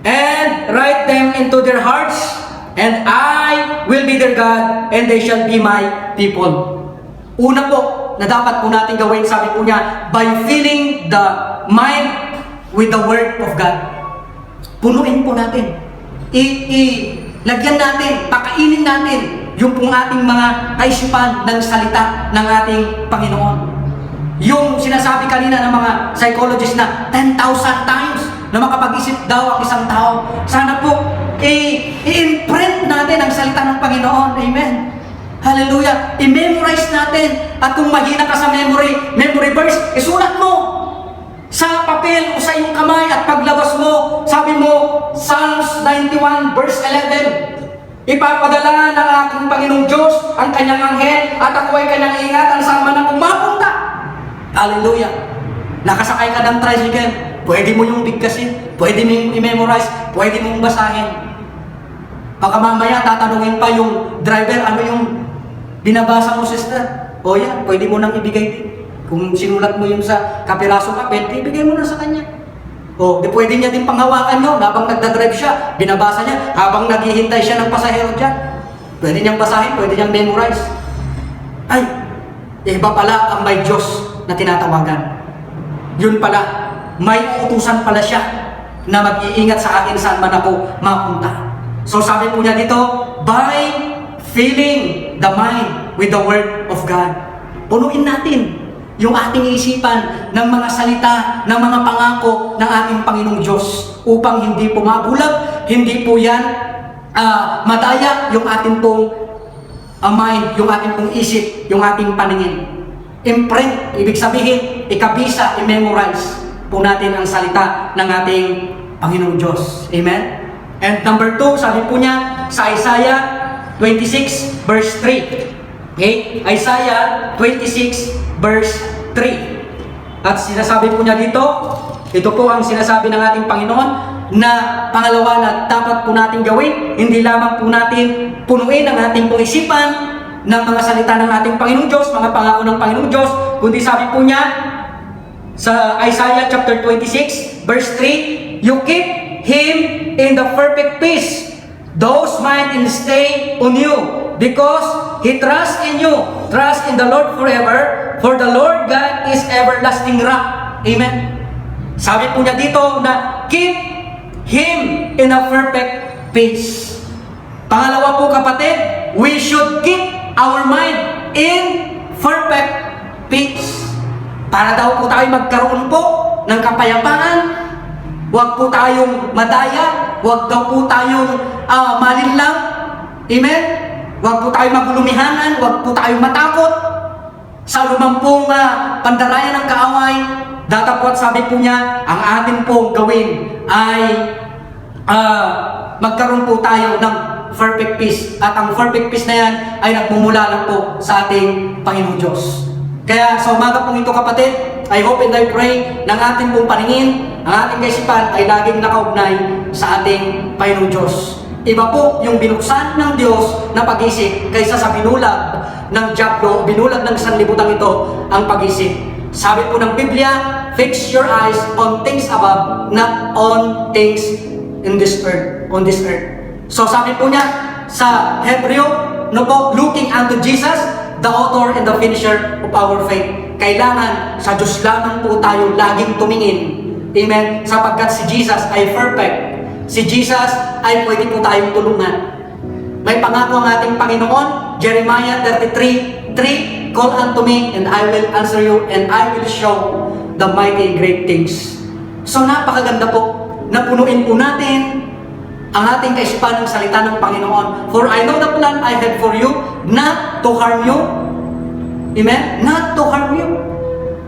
and write them into their hearts, and I will be their God, and they shall be my people. Una po na dapat po natin gawin, sabi po niya, by filling the mind with the Word of God. Punuin po natin. Lagyan natin, pakainin natin yung pong ating mga kaisipan ng salita ng ating Panginoon. Yung sinasabi kanina ng mga psychologists na 10,000 times na makapag-isip daw ang isang tao. Sana po, i-imprint natin ang salita ng Panginoon. Amen. Hallelujah. I-memorize natin. At kung mahina ka sa memory verse, isulat mo sa papel o sa iyong kamay, at paglabas mo, sabi mo, Psalms 91 verse 11. Ipapadala ng aking Panginoong Diyos ang kanyang anghel at ako ay kanyang ingatan saan man akong mapunta. Hallelujah. Nakasakay ka ng tricycle, pwede mo yung bigkasin, pwede mo i-memorize, pwede mong basahin. Baka mamaya tatanungin pa yung driver, ano yung binabasa mo, sister? O yan, pwede mo nang ibigay din. Kung sinulat mo yung sa kapiraso papel, ibigay mo na sa kanya. O, di pwede niya din panghawakan yun habang nagdadrive siya, binabasa niya, habang naghihintay siya ng pasahero dyan. Pwede niyang basahin, pwede niyang memorize. Ay, iba pala ang may Diyos na tinatawagan. Yun pala, may uutusan pala siya na mag-iingat sa akin saan man ako mapunta. So sabi po niya dito, by filling the mind with the Word of God. Punuin natin yung ating isipan ng mga salita, ng mga pangako ng ating Panginoong Diyos upang hindi po mabulag, hindi po yan madaya yung ating pong mind, yung ating pong isip, yung ating paningin. Imprint, ibig sabihin, ikabisa, i-memorize po natin ang salita ng ating Panginoong Diyos. Amen? And number 2, sabi po niya sa Isaiah 26 verse 3. Okay? Isaiah 26 verse 3. At sinasabi po niya dito, ito po ang sinasabi ng ating Panginoon na pangalawa na dapat po natin gawin, hindi lamang po natin punuin ang ating pong isipan ng mga salita ng ating Panginoong Diyos, mga pangako ng Panginoong Diyos, kundi sabi po niya sa Isaiah chapter 26 verse 3, you keep him in the perfect peace, those mind and stay on you, because he trusts in you. Trust in the Lord forever, for the Lord God is everlasting rock. Amen? Sabi po niya dito na keep him in a perfect peace. Pangalawa po kapatid, we should keep our mind in perfect peace. Para daw po tayo magkaroon po ng kapayapaan, huwag po tayong madaya, huwag daw po tayong malinlang. Amen? Huwag po tayong magulumihanan, huwag po tayong matakot sa lumampong pandarayan ng kaaway. Datapwat sabi po niya, ang atin pong gawin ay magkaroon po tayo ng perfect peace. At ang perfect peace na yan ay nagmumula lang po sa ating Panginoong Diyos. Kaya sa umaga pong ito kapatid, I hope and I pray ng ating pong paningin, ang ating kaisipan ay laging nakaugnay sa ating Panginoong Diyos. Iba po yung binuksan ng Diyos na pag-isip kaysa sa binulag ng Diablo, binulag ng sanlibutan ito ang pag-isip. Sabi po ng Biblia, fix your eyes on things above, not on things in this earth, on this earth. So sabi po niya sa Hebreo, no po, looking unto Jesus, the author and the finisher of our faith. Kailangan sa Diyos lamang po tayo laging tumingin. Amen? Sapagkat si Jesus ay perfect. Si Jesus ay pwede po tayong tulungan. May pangako ang ating Panginoon, Jeremiah 33:3, call unto me and I will answer you and I will show the mighty great things. So napakaganda po na punuin po natin ang ating kaisipan ng salita ng Panginoon. For I know the plan I have for you, not to harm you. Amen? Not to harm you.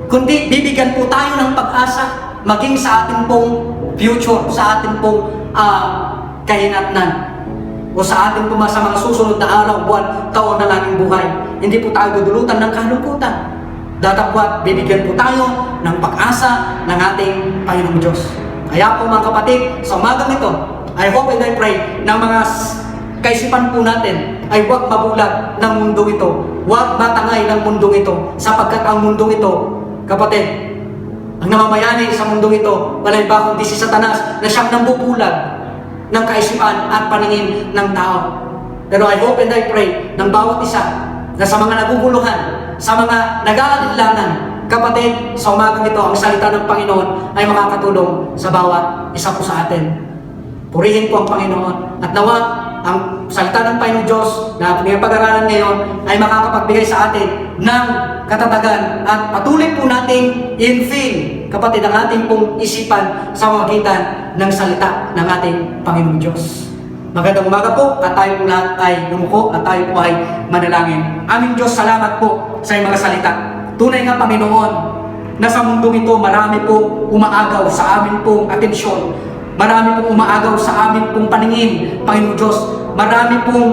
Kundi bibigyan po tayo ng pag-asa maging sa ating pong future, sa ating pong kahinatnan o sa ating pong sa mga susunod na araw, buwan, taon ng ating buhay. Hindi po tayo dudulutan ng kalungkutan. Datapwat, bibigyan po tayo ng pag-asa ng ating Panginoong Diyos. Kaya po mga kapatid, sa umagang ito, I hope and I pray na mga kaisipan po natin ay huwag mabulag ng mundo ito. Huwag matangay ng mundo ito. Sapagkat ang mundo ito, kapatid, ang namamayani sa mundong ito, wala iba kundi si Satanas na siyang nambubulag ng kaisipan at paningin ng tao. Pero I hope and I pray ng bawat isa na sa mga naguguluhan, sa mga nag-aalinlangan, kapatid, sa umagang ito, ang salita ng Panginoon ay makakatulong sa bawat isa po sa atin. Purihin po ang Panginoon at nawa ang salita ng Panginoong Diyos na pinapag-aralan ngayon ay makakapagbigay sa atin ng katatagan at patuloy po nating infill, kapatid, ang ating pong isipan sa magitan ng salita ng ating Panginoong Diyos. Magandang umaga po at tayo po lahat ay lumuko at tayo po ay manalangin. Aming Diyos, salamat po sa iyong mga salita. Tunay nga, Panginoon, na sa mundong ito marami po umaagaw sa amin pong atensyon. Marami pong umaagaw sa amin pong paningin, Panginoon Diyos. Marami pong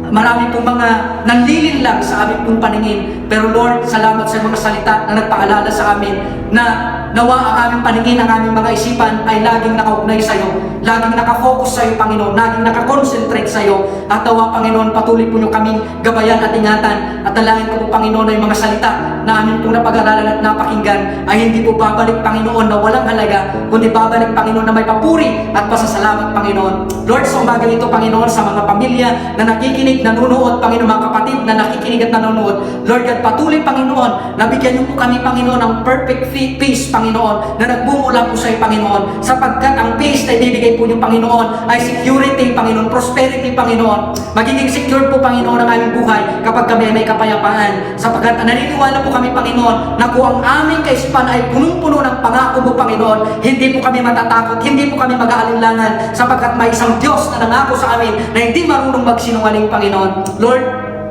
marami pong mga nanlilinlang sa aming pong paningin. Pero Lord, salamat sa mga salita na nagpaalala sa amin na nawa ang aming paningin, ang aming mga isipan ay laging nakaugnay sa iyo, laging nakafocus sa iyo, Panginoon, laging nakakonsentrate sa iyo. At nawa, Panginoon, patuloy po niyo kaming gabayan at ingatan. At dalangin ko po, Panginoon, ay mga salita na amin pong napag-aralan at napakinggan ay hindi po babalik, Panginoon, na walang halaga, kundi babalik, Panginoon, na may papuri at pasasalamat, Panginoon. Lord, sa umagang ito, Panginoon, sa mga pamilya na nakikinig, nanonood, Panginoon, mga kapatid na nakikinig at nanonood, Lord God, patuloy, Panginoon, nabigyan niyo po kami, Panginoon, ng perfect peace, Panginoon, na nagbumula po sa iyo, Panginoon, sapagkat ang peace na ibibigay po niyo, Panginoon, ay security, Panginoon, prosperity, Panginoon. Magiging secure po, Panginoon, ang aming buhay kapag kami ay may kapayapaan, sapagkat naniniwala po kami, Panginoon, na kung ang aming kaisipan ay punong-puno ng pangako mo, Panginoon, hindi po kami matatakot, hindi po kami mag-aalinlangan, sapagkat may isang Diyos na nangako sa amin na hindi marunong magsinungaling, Panginoon. Lord,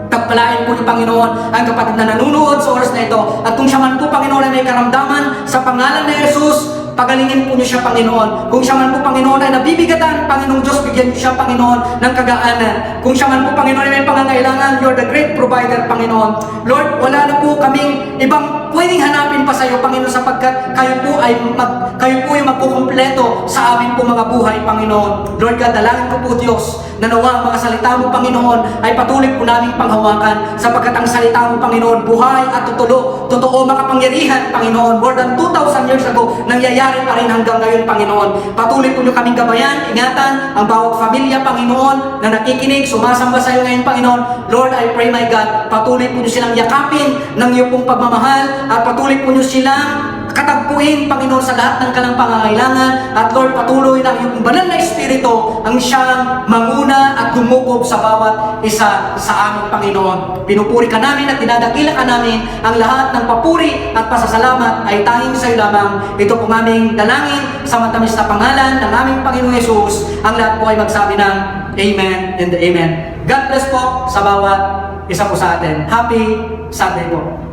pagpalain po ni Panginoon ang kapatid na nanunood sa oras na ito. At kung siya man po, Panginoon, ay may karamdaman, sa pangalan ni Jesus, pagalingin po niyo siya, Panginoon. Kung siya man po, Panginoon, ay nabibigatan, Panginoong Diyos, bigyan niyo siya, Panginoon, ng kagaanan. Kung siya man po, Panginoon, ay may pangangailangan, you're the great provider, Panginoon. Lord, wala na po kaming ibang pwedeng hanapin pa sa iyo, Panginoon, sapagkat kayo po yung magkukumpleto sa amin po mga buhay, Panginoon. Lord God, dalangin ko po, Diyos, na nawa ang mga salita mo, Panginoon, ay patuloy po namin panghawakan, sapagkat ang salita mo, Panginoon, buhay at totoo makapangyarihan, Panginoon. More than 2,000 years ago, nangyayari pa rin hanggang ngayon, Panginoon. Patuloy po niyo kaming gabayan, ingatan ang bawat pamilya, Panginoon, na nakikinig, sumasamba sa iyo ngayon, Panginoon. Lord, I pray, my God, patuloy po niyo silang yakapin ng iyong pong pagmamahal, at patuloy po niyo silang katagpuin, Panginoon, sa lahat ng kanilang pangangailangan. At Lord, patuloy na iyong banal na Espiritu ang siyang manguna at gumukob sa bawat isa sa aming Panginoon. Pinupuri ka namin at dinadakila ka namin. Ang lahat ng papuri at pasasalamat ay tanging sa iyo lamang. Ito po aming dalangin sa matamis na pangalan ng aming Panginoong Yesus. Ang lahat po ay magsabi ng Amen and Amen. God bless po sa bawat isa po sa atin. Happy Sunday po.